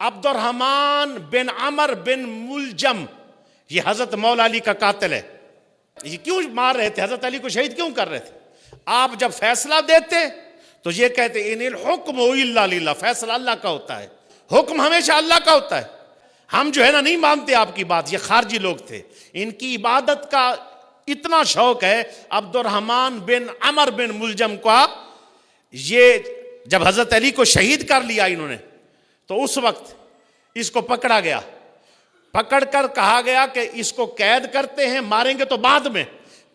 عبد الرحمن بن عمر بن ملجم یہ حضرت مولا علی کا قاتل ہے. یہ کیوں مار رہے تھے؟ حضرت علی کو شہید کیوں کر رہے تھے؟ آپ جب فیصلہ دیتے تو یہ کہتے ان الحکم الا للہ، فیصلہ اللہ کا ہوتا ہے، حکم ہمیشہ اللہ کا ہوتا ہے. ہم جو ہے نا نہیں مانتے آپ کی بات. یہ خارجی لوگ تھے، ان کی عبادت کا اتنا شوق ہے. عبد الرحمن بن عمر بن ملجم کا یہ جب حضرت علی کو شہید کر لیا انہوں نے تو اس وقت اس کو پکڑا گیا. پکڑ کر کہا گیا کہ اس کو قید کرتے ہیں، ماریں گے تو بعد میں،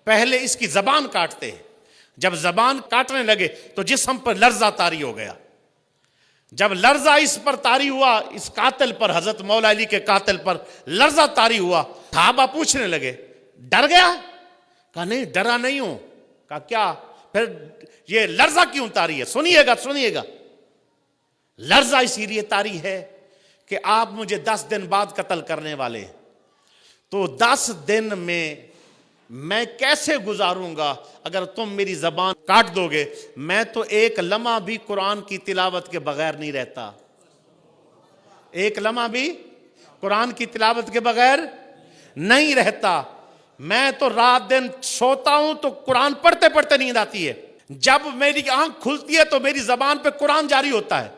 پہلے اس کی زبان کاٹتے ہیں. جب زبان کاٹنے لگے تو جسم پر لرزہ طاری ہو گیا. جب لرزہ اس پر طاری ہوا، اس قاتل پر، حضرت مولا علی کے قاتل پر لرزہ طاری ہوا، صحابہ پوچھنے لگے ڈر گیا؟ کہا نہیں ڈرا نہیں ہوں. کہا کیا؟ پھر یہ لرزہ کیوں طاری ہے؟ سنیے گا. لرزہ اسی لیے طاری ہے کہ آپ مجھے 10 دن بعد قتل کرنے والے ہیں، تو 10 دن میں کیسے گزاروں گا اگر تم میری زبان کاٹ دو گے؟ میں تو ایک لمحہ بھی قرآن کی تلاوت کے بغیر نہیں رہتا. ایک لمحہ بھی قرآن کی تلاوت کے بغیر نہیں رہتا. میں تو رات دن سوتا ہوں تو قرآن پڑھتے پڑھتے نیند آتی ہے. جب میری آنکھ کھلتی ہے تو میری زبان پہ قرآن جاری ہوتا ہے.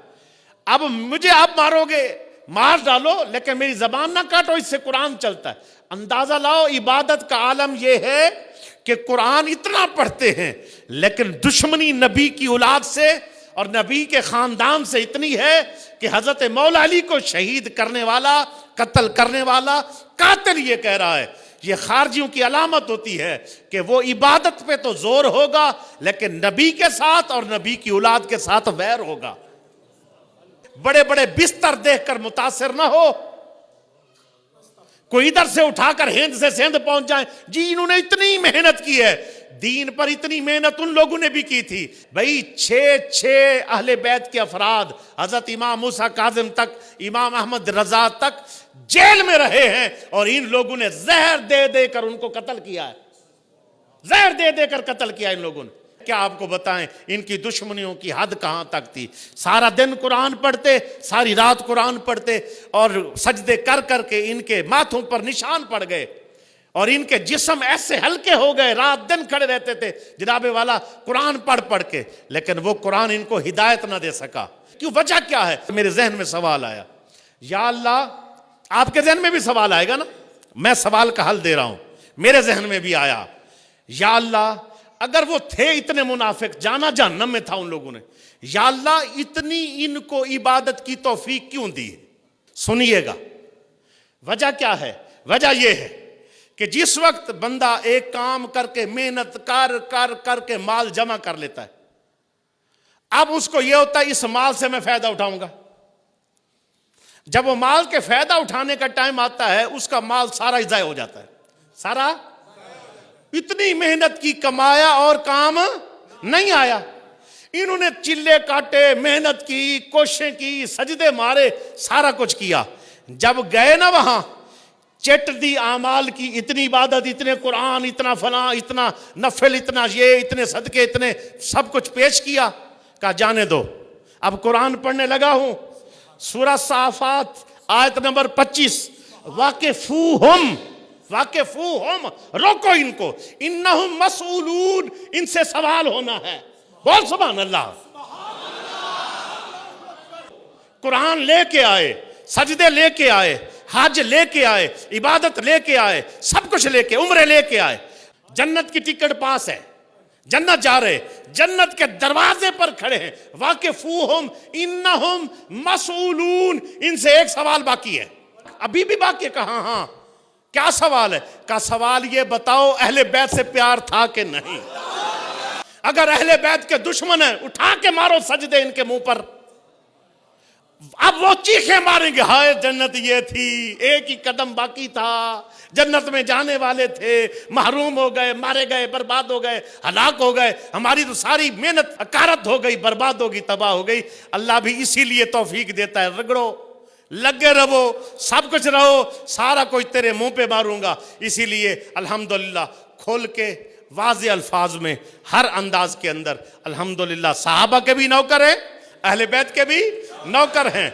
اب مجھے آپ مارو گے، مار ڈالو، لیکن میری زبان نہ کاٹو، اس سے قرآن چلتا ہے. اندازہ لاؤ عبادت کا عالم یہ ہے کہ قرآن اتنا پڑھتے ہیں لیکن دشمنی نبی کی اولاد سے اور نبی کے خاندان سے اتنی ہے کہ حضرت مولا علی کو شہید کرنے والا، قتل کرنے والا قاتل یہ کہہ رہا ہے. یہ خارجیوں کی علامت ہوتی ہے کہ وہ عبادت پہ تو زور ہوگا لیکن نبی کے ساتھ اور نبی کی اولاد کے ساتھ ویر ہوگا. بڑے بڑے بستر دیکھ کر متاثر نہ ہو. کوئی ادھر سے اٹھا کر ہند سے سندھ پہنچ جائیں، جی انہوں نے اتنی محنت کی ہے. دین پر اتنی محنت ان لوگوں نے بھی کی تھی. بھئی 6 اہل بیت کے افراد، حضرت امام موسیٰ کاظم تک، امام احمد رضا تک جیل میں رہے ہیں اور ان لوگوں نے زہر دے دے کر ان کو قتل کیا ہے. زہر دے دے کر قتل کیا ان لوگوں نے. کیا آپ کو بتائیں ان کی دشمنیوں کی حد کہاں تک تھی؟ سارا دن قرآن پڑھتے، ساری رات قرآن پڑھتے اور سجدے کر کر کے ان کے ماتھوں پر نشان پڑ گئے اور ان کے جسم ایسے ہلکے ہو گئے، رات دن کھڑے رہتے تھے جناب والا قرآن پڑھ کے، لیکن وہ قرآن ان کو ہدایت نہ دے سکا. کیوں؟ وجہ کیا ہے؟ میرے ذہن میں سوال آیا. یا اللہ، آپ کے ذہن میں بھی سوال آئے گا نا، میں سوال کا حل دے رہا ہوں. میرے ذہن میں بھی آیا، یا اللہ اگر وہ تھے اتنے منافق، جانا جہنم میں تھا ان لوگوں نے، یا اللہ اتنی ان کو عبادت کی توفیق کیوں دی؟ سنیے گا وجہ کیا ہے. وجہ یہ ہے کہ جس وقت بندہ ایک کام کر کے محنت کر کے مال جمع کر لیتا ہے، اب اس کو یہ ہوتا ہے اس مال سے میں فائدہ اٹھاؤں گا. جب وہ مال کے فائدہ اٹھانے کا ٹائم آتا ہے اس کا مال سارا ضائع ہو جاتا ہے. سارا اتنی محنت کی، کمایا اور کام نہیں آیا. انہوں نے چلے کاٹے، محنت کی، کوششیں کی، سجدے مارے، سارا کچھ کیا. جب گئے نا وہاں، چٹ دی اعمال کی، اتنی عبادت، اتنے قرآن، اتنا فلاں، اتنا نفل، اتنا یہ، اتنے صدقے، اتنے سب کچھ پیش کیا. کہا جانے دو، اب قرآن پڑھنے لگا ہوں. سورہ صافات آیت نمبر 25، واقفوہم، روکو ان کو، انہم مسئولون، ان سے سوال ہونا ہے. بول سبحان اللہ. قرآن لے کے آئے، سجدے لے کے آئے، حج لے کے آئے، عبادت لے کے آئے، سب کچھ لے کے، عمرے لے کے آئے. جنت کی ٹکٹ پاس ہے، جنت جا رہے، جنت کے دروازے پر کھڑے ہیں. واقفوہم انہم مسئولون، ان سے ایک سوال باقی ہے. ابھی بھی باقی ہے. کہاں؟ ہاں. کیا سوال ہے؟ کا سوال یہ بتاؤ اہل بیت سے پیار تھا کہ نہیں؟ اگر اہل بیت کے دشمن ہیں اٹھا کے مارو سجدے ان کے منہ پر. اب وہ چیخیں ماریں گے، ہائے جنت یہ تھی، ایک ہی قدم باقی تھا، جنت میں جانے والے تھے، محروم ہو گئے، مارے گئے، برباد ہو گئے، ہلاک ہو گئے، ہماری تو ساری محنت اکارت ہو گئی، برباد ہو گئی، تباہ ہو گئی. اللہ بھی اسی لیے توفیق دیتا ہے، رگڑو، لگے رہو، سب کچھ رہو، سارا کچھ تیرے منہ پہ ماروں گا. اسی لیے الحمدللہ کھول کے واضح الفاظ میں ہر انداز کے اندر الحمدللہ صحابہ کے بھی نوکر ہیں، اہل بیت کے بھی نوکر ہیں.